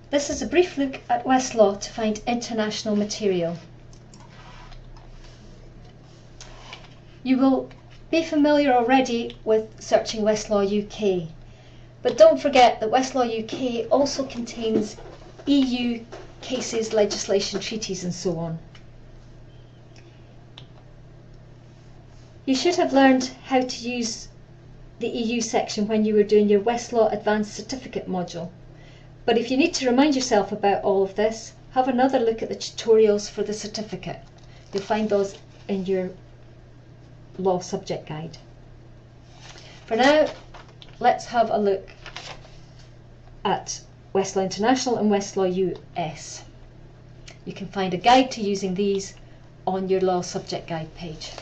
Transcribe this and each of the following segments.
This is a brief look at Westlaw to find international material. You will be familiar already with searching Westlaw UK, but don't forget that Westlaw UK also contains EU cases, legislation, treaties and so on. You should have learned how to use the EU section when you were doing your Westlaw Advanced Certificate module. But if you need to remind yourself about all of this, have another look at the tutorials for the certificate. You'll find those in your law subject guide. For now, let's have a look at Westlaw International and Westlaw US. You can find a guide to using these on your law subject guide page.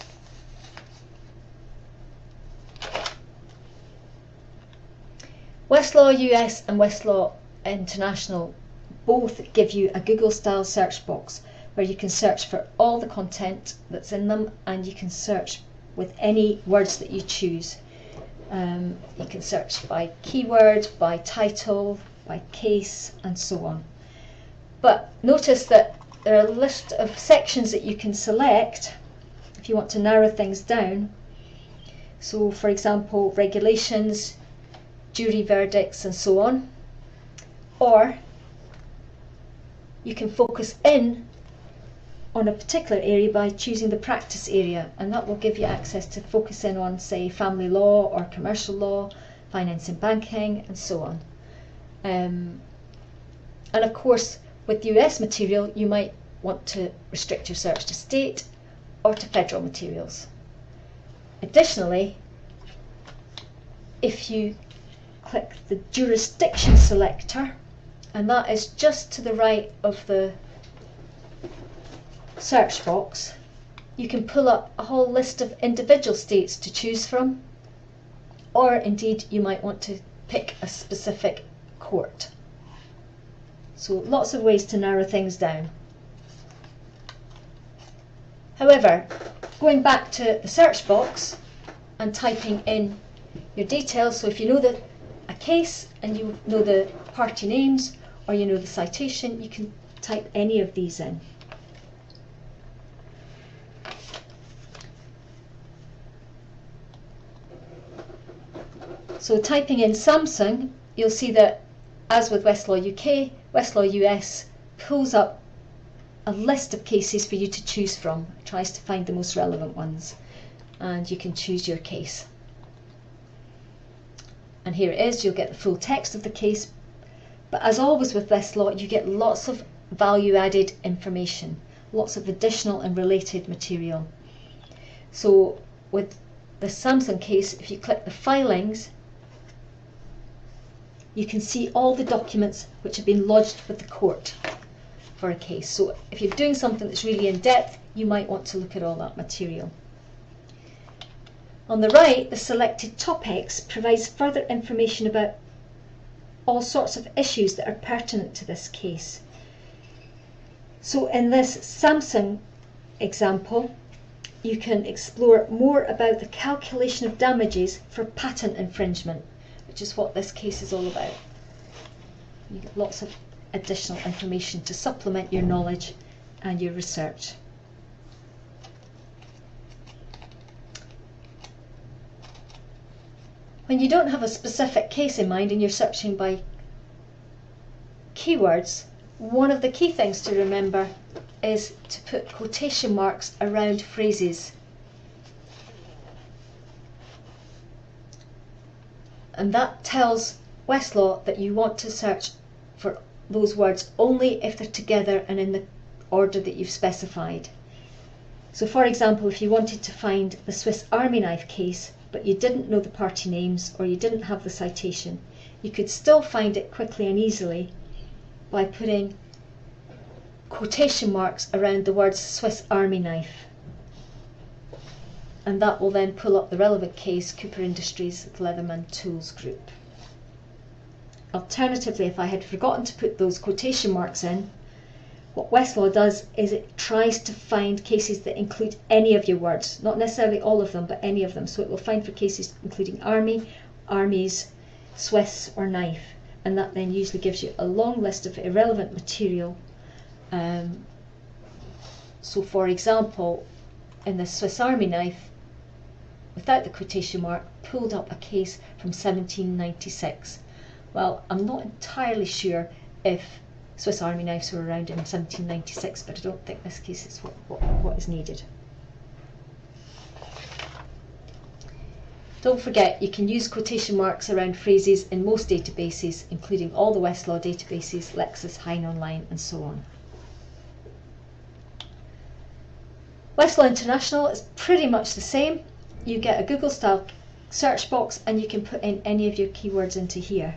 Westlaw US and Westlaw International both give you a Google style search box where you can search for all the content that's in them, and you can search with any words that you choose. You can search by keyword, by title, by case and so on. But notice that there are a list of sections that you can select if you want to narrow things down. So for example, regulations, jury verdicts and so on. Or you can focus in on a particular area by choosing the practice area, and that will give you access to focus in on, say, family law or commercial law, finance and banking and so on. And of course with US material you might want to restrict your search to state or to federal materials. Additionally, if you click the jurisdiction selector, and that is just to the right of the search box, you can pull up a whole list of individual states to choose from, or indeed you might want to pick a specific court. So lots of ways to narrow things down. However, going back to the search box and typing in your details, so if you know a case and you know the party names or you know the citation, you can type any of these in. So typing in Samsung, you'll see that, as with Westlaw UK, Westlaw US pulls up a list of cases for you to choose from. It tries to find the most relevant ones, and you can choose your case. And here it is, you'll get the full text of the case, but as always with Westlaw, you get lots of value added information, lots of additional and related material. So with the Samsung case, if you click the filings, you can see all the documents which have been lodged with the court for a case. So if you're doing something that's really in depth, you might want to look at all that material. On the right, the selected topics provides further information about all sorts of issues that are pertinent to this case. So in this Samsung example, you can explore more about the calculation of damages for patent infringement, which is what this case is all about. You get lots of additional information to supplement your knowledge and your research. When you don't have a specific case in mind and you're searching by keywords, one of the key things to remember is to put quotation marks around phrases. And that tells Westlaw that you want to search for those words only if they're together and in the order that you've specified. So for example, if you wanted to find the Swiss Army knife case, but you didn't know the party names or you didn't have the citation, you could still find it quickly and easily by putting quotation marks around the words Swiss Army knife. And that will then pull up the relevant case, Cooper Industries Leatherman Tools Group. Alternatively, if I had forgotten to put those quotation marks in, what Westlaw does is it tries to find cases that include any of your words, not necessarily all of them, but any of them. So it will find for cases including army, armies, Swiss or knife. and that then usually gives you a long list of irrelevant material. So for example, in the Swiss Army knife, without the quotation mark, pulled up a case from 1796. Well, I'm not entirely sure if Swiss Army knives were around in 1796, but I don't think this case is what is needed. Don't forget, you can use quotation marks around phrases in most databases, including all the Westlaw databases, Lexis, Hein Online, and so on. Westlaw International is pretty much the same. You get a Google-style search box and you can put in any of your keywords into here.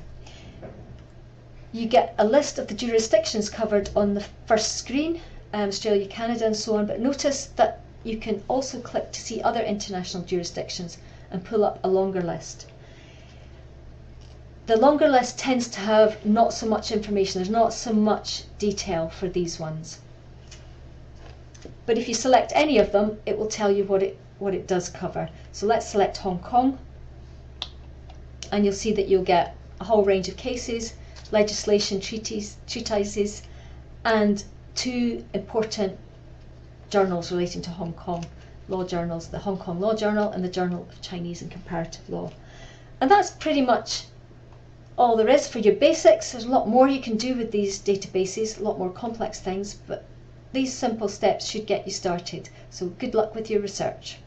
You get a list of the jurisdictions covered on the first screen, Australia, Canada, and so on, but notice that you can also click to see other international jurisdictions and pull up a longer list. The longer list tends to have not so much information, there's not so much detail for these ones. But if you select any of them, it will tell you what it does cover. So let's select Hong Kong, and you'll see that you'll get a whole range of cases, legislation, treatises, and 2 important journals relating to Hong Kong law journals, the Hong Kong Law Journal and the Journal of Chinese and Comparative Law. And that's pretty much all there is for your basics. There's a lot more you can do with these databases, a lot more complex things, but these simple steps should get you started. So good luck with your research.